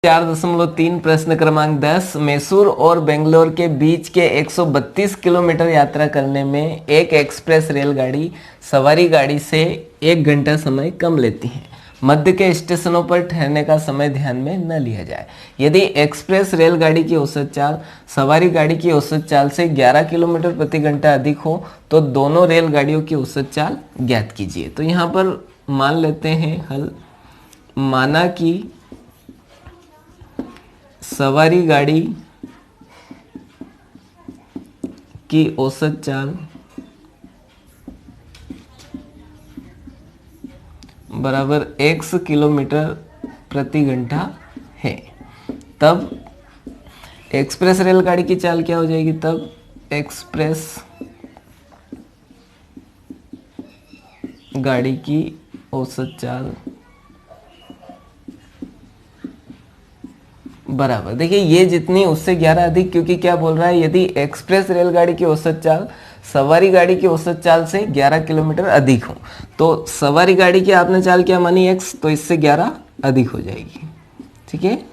4.3 प्रश्न क्रमांक 10। मैसूर और बेंगलोर के बीच के 132 किलोमीटर यात्रा करने में एक एक्सप्रेस रेलगाड़ी सवारी गाड़ी से 1 घंटा समय कम लेती है। मध्य के स्टेशनों पर ठहरने का समय ध्यान में न लिया जाए। यदि एक्सप्रेस रेलगाड़ी की औसत चाल सवारी गाड़ी की औसत चाल से 11 किलोमीटर प्रति घंटा अधिक हो तो दोनों रेलगाड़ियों की औसत चाल ज्ञात कीजिए। तो यहाँ पर मान लेते हैं हल। माना कि सवारी गाड़ी की औसत चाल बराबर x किलोमीटर प्रति घंटा है, तब एक्सप्रेस रेलगाड़ी की चाल क्या हो जाएगी? तब एक्सप्रेस गाड़ी की औसत चाल बराबर, देखिए ये जितनी उससे 11 अधिक, क्योंकि क्या बोल रहा है, यदि एक्सप्रेस रेलगाड़ी की औसत चाल सवारी गाड़ी की औसत चाल से 11 किलोमीटर अधिक हो तो सवारी गाड़ी की आपने चाल क्या मानी x, तो इससे 11 अधिक हो जाएगी। ठीक है।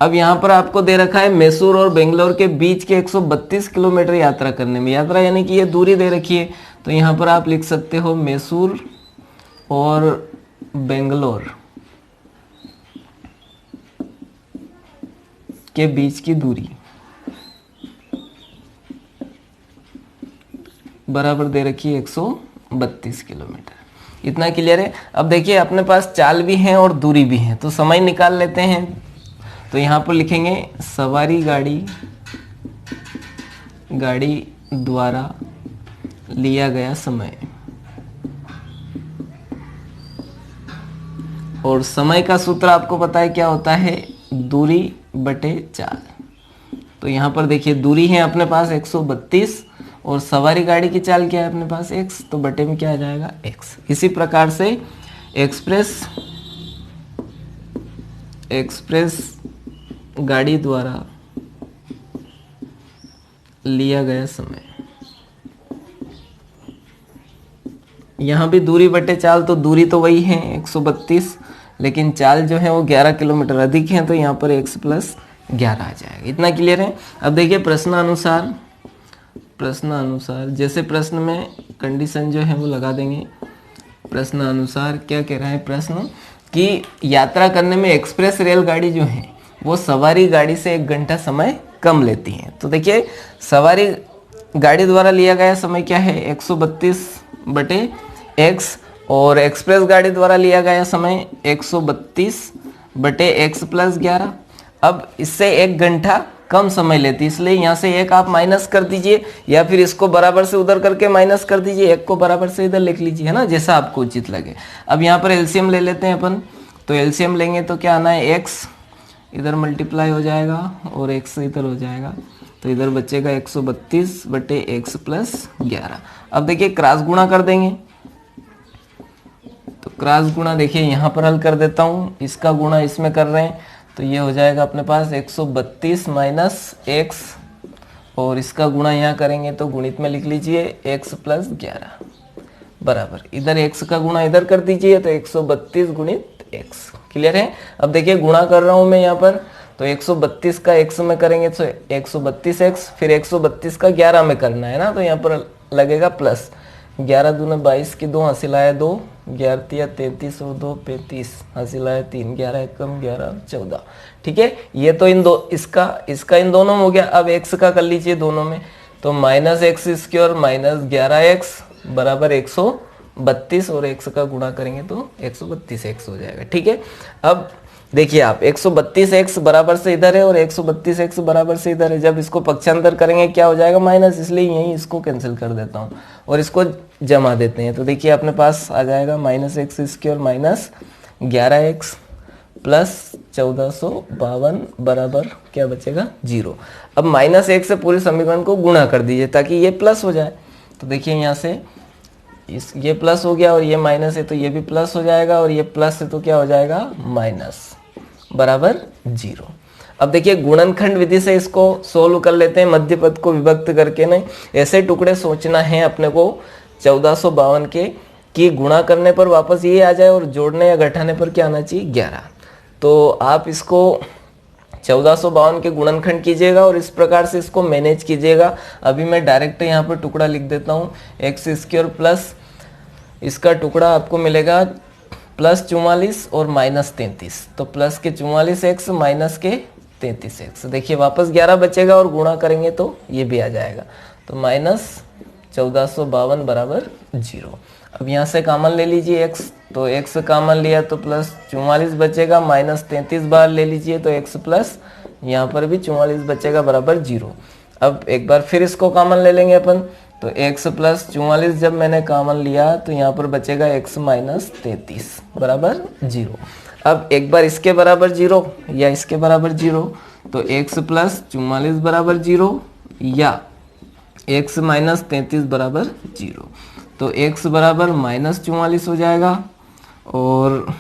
अब यहां पर आपको दे रखा है मैसूर और बेंगलोर के बीच के 132 किलोमीटर यात्रा करने में, यात्रा यानी कि ये दूरी दे रखी है, तो यहां पर आप लिख सकते हो मैसूर और बेंगलोर के बीच की दूरी बराबर दे रखी है 132 किलोमीटर। इतना क्लियर है। अब देखिए अपने पास चाल भी है और दूरी भी है, तो समय निकाल लेते हैं। तो यहाँ पर लिखेंगे सवारी गाड़ी द्वारा लिया गया समय, और समय का सूत्र आपको पता है क्या होता है? दूरी बटे चाल। तो यहाँ पर देखिए दूरी है अपने पास 132 और सवारी गाड़ी की चाल क्या है अपने पास x, तो बटे में क्या आ जाएगा x। इसी प्रकार से एक्सप्रेस गाड़ी द्वारा लिया गया समय, यहाँ भी दूरी बटे चाल, तो दूरी तो वही है 132, लेकिन चाल जो है वो 11 किलोमीटर अधिक है, तो यहाँ पर x प्लस 11 आ जाएगा। इतना क्लियर है। अब देखिए प्रश्नानुसार जैसे प्रश्न में कंडीशन जो है वो लगा देंगे। प्रश्नानुसार क्या कह रहा है प्रश्न कि यात्रा करने में एक्सप्रेस रेलगाड़ी जो है वो सवारी गाड़ी से 1 घंटा समय कम लेती है। तो देखिए सवारी गाड़ी द्वारा लिया गया समय क्या है 132 बटे x, और एक्सप्रेस गाड़ी द्वारा लिया गया समय 132 बटे x प्लस 11। अब इससे 1 घंटा कम समय लेती, इसलिए यहाँ से 1 आप माइनस कर दीजिए, या फिर इसको बराबर से उधर करके माइनस कर दीजिए, 1 को बराबर से इधर लिख लीजिए, है ना, जैसा आपको उचित लगे। अब यहाँ पर एलसीएम ले लेते हैं अपन। तो एलसीएम लेंगे तो क्या आना है x इधर मल्टीप्लाई हो जाएगा और x इधर हो जाएगा, तो इधर बचेगा 132 बटे x प्लस 11। अब देखिए क्रॉस गुणा कर देंगे, तो क्रॉस गुणा देखिए यहाँ पर हल कर देता हूँ, इसका गुणा इसमें कर रहे हैं, तो ये हो जाएगा अपने पास 132 माइनस x, और इसका गुणा यहाँ करेंगे तो गुणित में लिख लीजिए x प्लस 11 बराबर, इधर x का गुणा इधर कर दीजिए, तो 132 गुणित x। क्लियर है। अब देखिए गुणा कर रहा हूँ मैं यहाँ पर, तो 132 का x में करेंगे तो 132x, फिर 132 का 11 में करना है ना, तो यहाँ पर लगेगा प्लस 11 दूना 22 की 2 हासिल आया 2, 11 तिया 33 और 2 35 हासिल आया 3, 11 एकम 11 14। ठीक है, ये तो इसका इन दोनों में हो गया। अब x का कर लीजिए दोनों में, तो minus x square minus 11x बराबर 132, और x का गुणा करेंगे तो 132x हो जाएगा। ठीक है। अब देखिए आप 132x बराबर से इधर है और 132x बराबर से इधर है, जब इसको पक्षांतर करेंगे क्या हो जाएगा माइनस, इसलिए यही इसको कैंसिल कर देता हूँ और इसको जमा देते हैं। तो देखिए अपने पास आ जाएगा minus x square minus 11x plus 1452 बराबर क्या बचेगा 0। अब माइनस 1 से पूरे समीकरण को गुणा कर दीजिए ताकि ये प्लस हो जाए। तो देखिए यहाँ से ये प्लस हो गया और ये माइनस है तो ये भी प्लस हो जाएगा, और ये प्लस है तो क्या हो जाएगा माइनस बराबर 0। अब देखिए गुणनखंड विधि से इसको सोल्व कर लेते हैं, मध्य पद को विभक्त करके। नहीं, ऐसे टुकड़े सोचना है अपने को 1452 के कि गुणा करने पर वापस ये आ जाए और जोड़ने या घटाने पर क्या आना चाहिए 11। तो आप इसको 1452 के गुणनखंड कीजिएगा और इस प्रकार से इसको मैनेज कीजिएगा। अभी मैं डायरेक्ट यहाँ पर टुकड़ा लिख देता हूँ, एक्स स्क्वायर प्लस इसका टुकड़ा आपको मिलेगा प्लस 44 और माइनस 33, तो प्लस के 44x माइनस के 33x। देखिए वापस 11 बचेगा और गुणा करेंगे तो ये भी आ जाएगा, तो माइनस 1452 बराबर 0। अब यहाँ से कॉमन ले लीजिए x, तो x कॉमन लिया तो प्लस 44 बचेगा, माइनस 33 बार ले लीजिए तो x प्लस यहाँ पर भी 44 बचेगा बराबर 0। अब एक बार फिर इसको कॉमन ले लेंगे अपन, तो x प्लस 44 जब मैंने कॉमन लिया तो यहाँ पर बचेगा x माइनस 33 बराबर 0। अब एक बार इसके बराबर 0 या इसके बराबर 0, तो x प्लस 44 बराबर 0 या x माइनस 33 बराबर 0, तो x बराबर माइनस 44 हो जाएगा और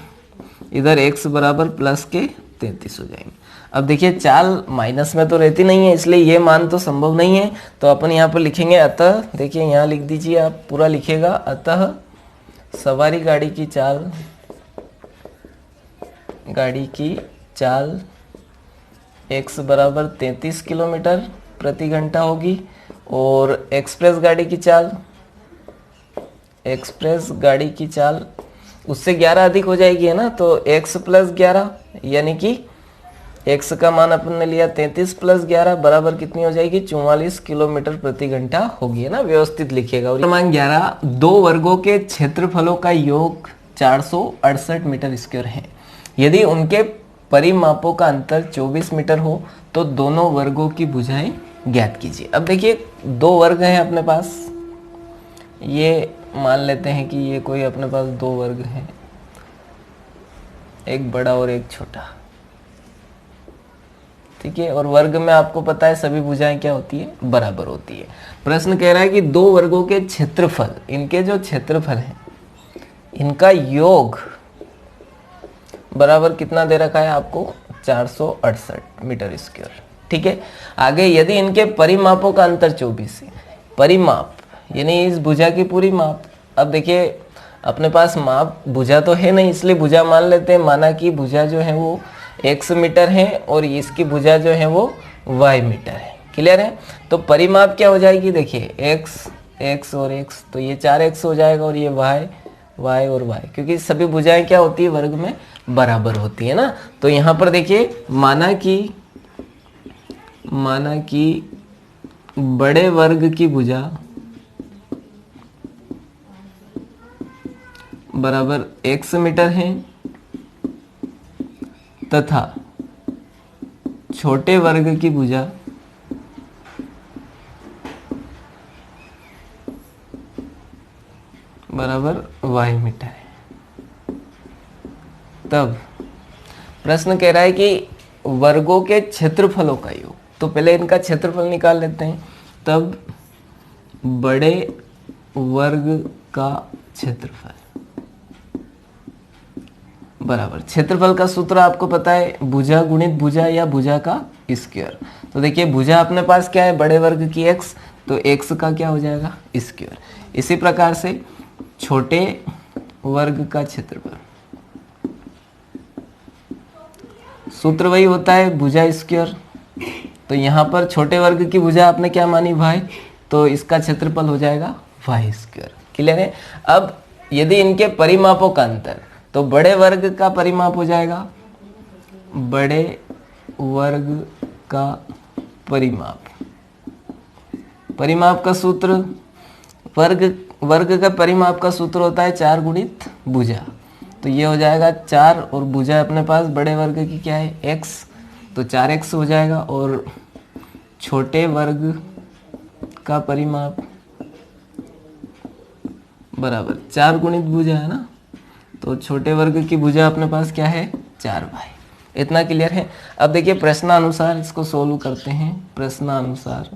इधर x बराबर प्लस के 33 हो जाएंगे। अब देखिए चाल माइनस में तो रहती नहीं है, इसलिए ये मान तो संभव नहीं है, तो अपन यहाँ पर लिखेंगे अतः, देखिए यहाँ लिख दीजिए, आप पूरा लिखेगा, अतः सवारी गाड़ी की चाल x बराबर 33 किलोमीटर प्रति घंटा होगी और एक्सप्रेस गाड़ी की चाल उससे 11 अधिक हो जाएगी, है ना, तो x प्लस 11 यानी कि x का मान अपन ने लिया 33 प्लस 11 बराबर कितनी हो जाएगी 44 किलोमीटर प्रति घंटा होगी, है ना, व्यवस्थित लिखिएगा। और क्रमांक 11, दो वर्गों के क्षेत्रफलों का योग 468 मीटर स्क्वायर है। यदि उनके परिमापों का अंतर 24 मीटर हो तो दोनों वर्गों की भुजाएं ज्ञात कीजिए। अब देखिए दो वर्ग हैं अपने पास, ये मान लेते हैं कि ये कोई अपने पास दो वर्ग हैं, एक बड़ा और एक छोटा, ठीक है, और वर्ग में आपको पता है सभी भुजाएं क्या होती है, बराबर होती है। प्रश्न कह रहा है कि दो वर्गों के क्षेत्रफल, इनके जो क्षेत्रफल हैं इनका योग बराबर कितना दे रखा है आपको 468 मीटर स्क्वायर, ठीक है। आगे यदि इनके परिमापों का अंतर 24 है, परिमाप यानी इस भुजा की पूरी माप। अब देखिए अपने पास माप भुजा तो है नहीं, इसलिए भुजा मान लेते हैं, माना कि भुजा जो है वो x मीटर है और इसकी भुजा जो है वो y मीटर है, क्लियर है। तो परिमाप क्या हो जाएगी, देखिए x और x, तो ये 4x हो जाएगा और ये y और y, क्योंकि सभी भुजाएं क्या होती है वर्ग में बराबर होती है ना। तो यहाँ पर देखिए माना कि बड़े वर्ग की भुजा बराबर x मीटर है तथा छोटे वर्ग की भुजा बराबर y मीटर है। तब प्रश्न कह रहा है कि वर्गों के क्षेत्रफलों का योग, तो पहले इनका क्षेत्रफल निकाल लेते हैं। तब बड़े वर्ग का क्षेत्रफल बराबर, क्षेत्रफल का सूत्र आपको पता है, भुजा गुणित भुजा या भुजा का स्क्वायर। तो देखिए भुजा अपने पास क्या है, बड़े वर्ग की x, तो x का क्या हो जाएगा स्क्वायर। इसी प्रकार से छोटे वर्ग का क्षेत्रफल, सूत्र वही होता है भुजा स्क्वायर। तो यहाँ पर छोटे वर्ग की भुजा आपने क्या मानी y, तो इसका क्षेत्रफल हो जाएगा y स्क्वायर, क्लियर है। अब यदि इनके परिमापों का अंतर, तो बड़े वर्ग का परिमाप हो जाएगा, बड़े वर्ग का परिमाप का सूत्र, वर्ग का परिमाप का सूत्र होता है 4 गुणित भुजा, तो ये हो जाएगा 4 और भुजा अपने पास बड़े वर्ग की क्या है x, तो 4x हो जाएगा। और छोटे वर्ग का परिमाप बराबर 4 गुणित भुजा है ना, तो छोटे वर्ग की भुजा अपने पास क्या है 4y। इतना क्लियर है। अब देखिए प्रश्नानुसार इसको सोल्व करते हैं। प्रश्नानुसार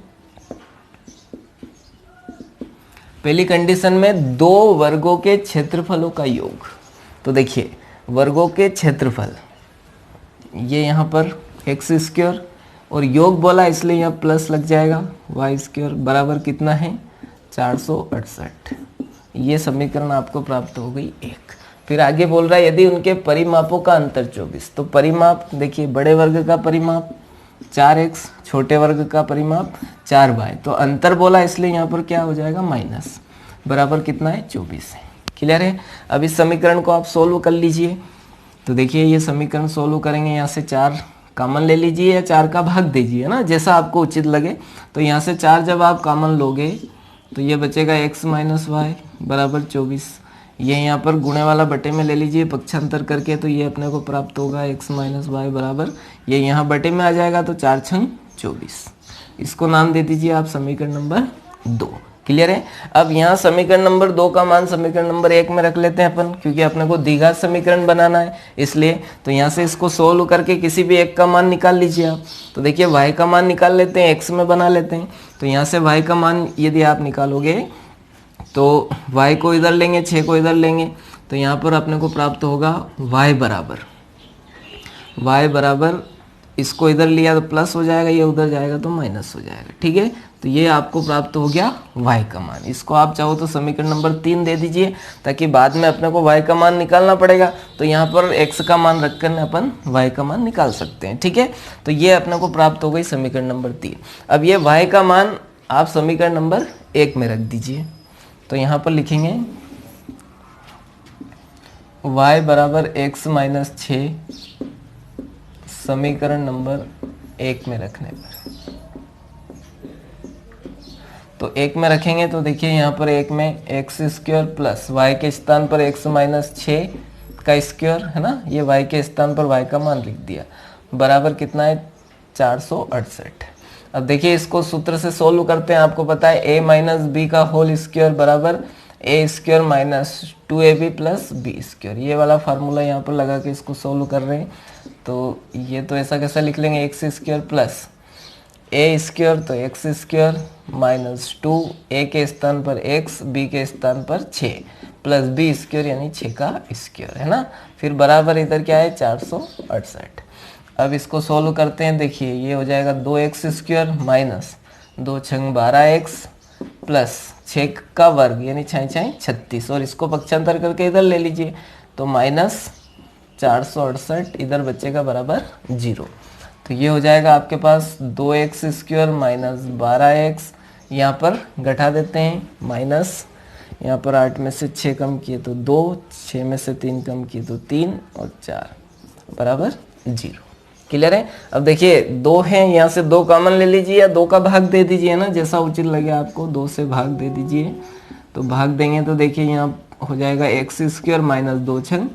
पहली कंडीशन में दो वर्गों के क्षेत्रफलों का योग, तो देखिए वर्गों के क्षेत्रफल ये यहाँ पर x स्क्वायर और योग बोला इसलिए यहाँ प्लस लग जाएगा y स्क्वायर बराबर कितना है 468, ये समीकरण आपको प्राप्त हो गई 1। फिर आगे बोल रहा है यदि उनके परिमापों का अंतर 24, तो परिमाप देखिए बड़े वर्ग का परिमाप 4x, छोटे वर्ग का परिमाप 4y, तो अंतर बोला इसलिए यहाँ पर क्या हो जाएगा माइनस, बराबर कितना है 24 है। क्लियर है। अब इस समीकरण को आप सोल्व कर लीजिए। तो देखिए ये समीकरण सोल्व करेंगे, यहाँ से 4 कॉमन ले लीजिए या 4 का भाग दीजिए ना, जैसा आपको उचित लगे। तो यहाँ से 4 जब आप कॉमन लोगे तो ये बचेगा x माइनस वाई बराबर 24। ये यहाँ पर गुणे वाला बटे में ले लीजिए पक्षांतर करके, तो ये अपने को प्राप्त होगा x माइनस वाई बराबर, ये यहाँ बटे में आ जाएगा तो 4 छंग 24। इसको नाम दे दीजिए आप समीकरण नंबर 2। क्लियर है। अब यहाँ समीकरण नंबर 2 का मान समीकरण नंबर 1 में रख लेते हैं अपन, क्योंकि अपने को द्विघात समीकरण बनाना है इसलिए। तो यहाँ से इसको सोल्व करके किसी भी एक का मान निकाल लीजिए आप। तो देखिए y का मान निकाल लेते हैं, x में बना लेते हैं। तो यहाँ से y का मान यदि आप निकालोगे तो y को इधर लेंगे, 6 को इधर लेंगे, तो यहाँ पर अपने को प्राप्त होगा y बराबर इसको इधर लिया तो प्लस हो जाएगा, ये उधर जाएगा तो माइनस हो जाएगा। ठीक है। तो ये आपको प्राप्त हो गया y का मान। इसको आप चाहो तो समीकरण नंबर 3 दे दीजिए, ताकि बाद में अपने को y का मान निकालना पड़ेगा तो यहाँ पर x का मान रखकर अपन y का मान निकाल सकते हैं। ठीक है। तो ये अपने को प्राप्त हो गई समीकरण नंबर 3। अब ये y का मान आप समीकरण नंबर 1 में रख दीजिए। तो यहाँ पर लिखेंगे y बराबर x माइनस 6 समीकरण नंबर 1 में रखने पर, तो 1 में रखेंगे तो देखिए यहाँ पर 1 में एक्स स्क्वायर प्लस y के स्थान पर x माइनस 6 का स्क्वायर है ना, ये y के स्थान पर y का मान लिख दिया, बराबर कितना है 468। अब देखिए इसको सूत्र से सोल्व करते हैं। आपको पता है a माइनस बी का होल स्क्वायर बराबर a square minus 2ab plus b square, ये वाला फार्मूला यहाँ पर लगा के इसको सोल्व कर रहे हैं। तो ये तो ऐसा कैसा लिख लेंगे, एक्स स्क्वायर प्लस ए स्क्वायर, तो एक्स स्क्वायर माइनस 2, ए के स्थान पर x, बी के स्थान पर 6 प्लस बी स्क्वायर यानी 6 का स्क्वायर है ना। फिर बराबर इधर क्या है 468। अब इसको सोल्व करते हैं। देखिए ये हो जाएगा 2x square minus 2 छंग 12x plus 6 का वर्ग यानी 6 6 36, और इसको पक्षांतर करके इधर ले लीजिए तो माइनस 468 इधर बचेगा बराबर 0। तो ये हो जाएगा आपके पास 2x स्क्वायर माइनस 12x, यहाँ पर घटा देते हैं माइनस, यहाँ पर 8 में से 6 कम किए तो 2, 6 में से 3 कम किए तो 3 और 4 बराबर 0। क्लियर है। अब देखिए 2 है, यहाँ से 2 कॉमन ले लीजिए या 2 का भाग दे दीजिए ना, जैसा उचित लगे आपको 2 से भाग दे दीजिए। तो भाग देंगे तो देखिए यहाँ हो जाएगा x square minus 2 छंग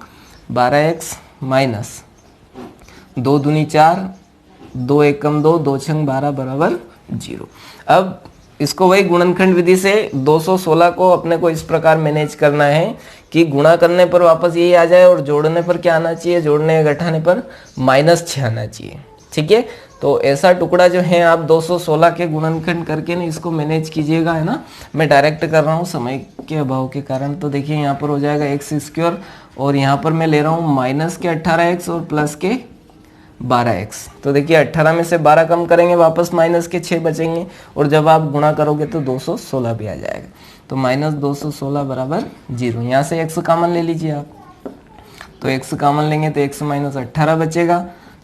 12x minus 2 दूनी 4, 2 एकम 2, 2 छंग 12 बराबर 0। अब इसको वही गुणनखंड विधि से 216 को अपने को इस प्रकार मैनेज करना है कि गुणा करने पर वापस यही आ जाए और जोड़ने पर क्या आना चाहिए, जोड़ने या घटाने पर -6 आना चाहिए। ठीक है। तो ऐसा टुकड़ा जो है आप 216 के गुणनखंड करके ना इसको मैनेज कीजिएगा, है ना। मैं डायरेक्ट कर रहा हूँ समय के अभाव के कारण। तो देखिए यहाँ पर हो जाएगा एक्स स्क्वायर और यहाँ पर मैं ले रहा हूँ माइनस के 18x और प्लस के 12x। तो देखिए 18 में से 12 कम करेंगे वापस माइनस के 6 बचेंगे, और जब आप गुणा करोगे तो 216 भी आ जाएगा। तो माइनस 216 बराबर 0। यहाँ से x कॉमन ले लीजिए आप, तो x कॉमन लेंगे तो x माइनस 18 बचेगा,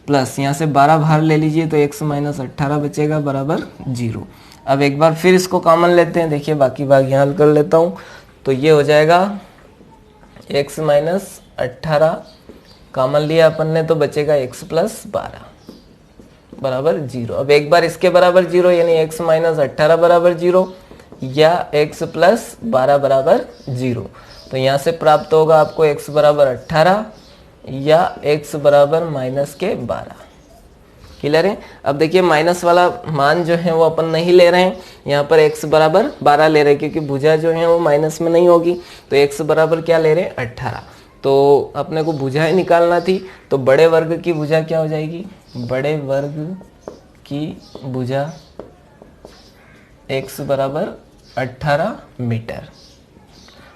प्लस यहाँ से 12 बाहर ले लीजिए तो x माइनस 18 बचेगा बराबर 0। अब एक बार फिर इसको कॉमन लेते हैं। देखिए बाकी भाग यहाँ हल कर लेता हूँ। तो ये हो जाएगा x माइनस 18 कॉमन लिया अपन ने तो बचेगा x प्लस 12 बराबर 0। अब एक बार इसके बराबर 0 यानी x माइनस 18 बराबर 0 या x प्लस 12 बराबर 0। तो यहाँ से प्राप्त होगा आपको x बराबर 18 या x बराबर माइनस के 12। क्लियर है। अब देखिए माइनस वाला मान जो है वो अपन नहीं ले रहे हैं, यहाँ पर x बराबर 12 ले रहे हैं क्योंकि भुजा जो है वो माइनस में नहीं होगी। तो x बराबर क्या ले रहे हैं 18। तो अपने को भुजाएं निकालना थी, तो बड़े वर्ग की भुजा क्या हो जाएगी, बड़े वर्ग की भुजा x बराबर 18 मीटर,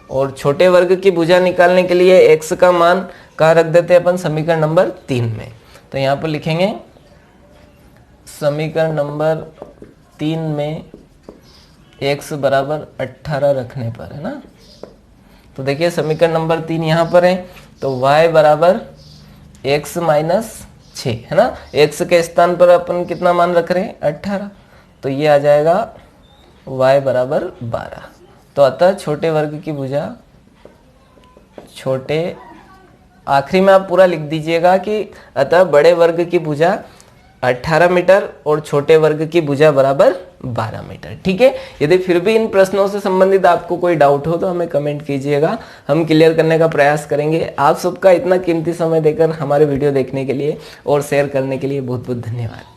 और छोटे वर्ग की भुजा निकालने के लिए x का मान कहाँ रख देते हैं अपन, समीकरण नंबर 3 में। तो यहाँ पर लिखेंगे समीकरण नंबर 3 में x बराबर 18 रखने पर, है ना, तो देखिए समीकरण नंबर 3 यहाँ पर है, तो y बराबर x माइनस 6 है ना। x के स्थान पर अपन कितना मान रख रहे हैं 18, तो ये आ जाएगा y बराबर 12। तो अतः छोटे वर्ग की भुजा, छोटे आखिरी में आप पूरा लिख दीजिएगा कि अतः बड़े वर्ग की भुजा 18 मीटर और छोटे वर्ग की भुजा बराबर 12 मीटर। ठीक है, यदि फिर भी इन प्रश्नों से संबंधित आपको कोई डाउट हो तो हमें कमेंट कीजिएगा, हम क्लियर करने का प्रयास करेंगे। आप सबका इतना कीमती समय देकर हमारे वीडियो देखने के लिए और शेयर करने के लिए बहुत बहुत धन्यवाद।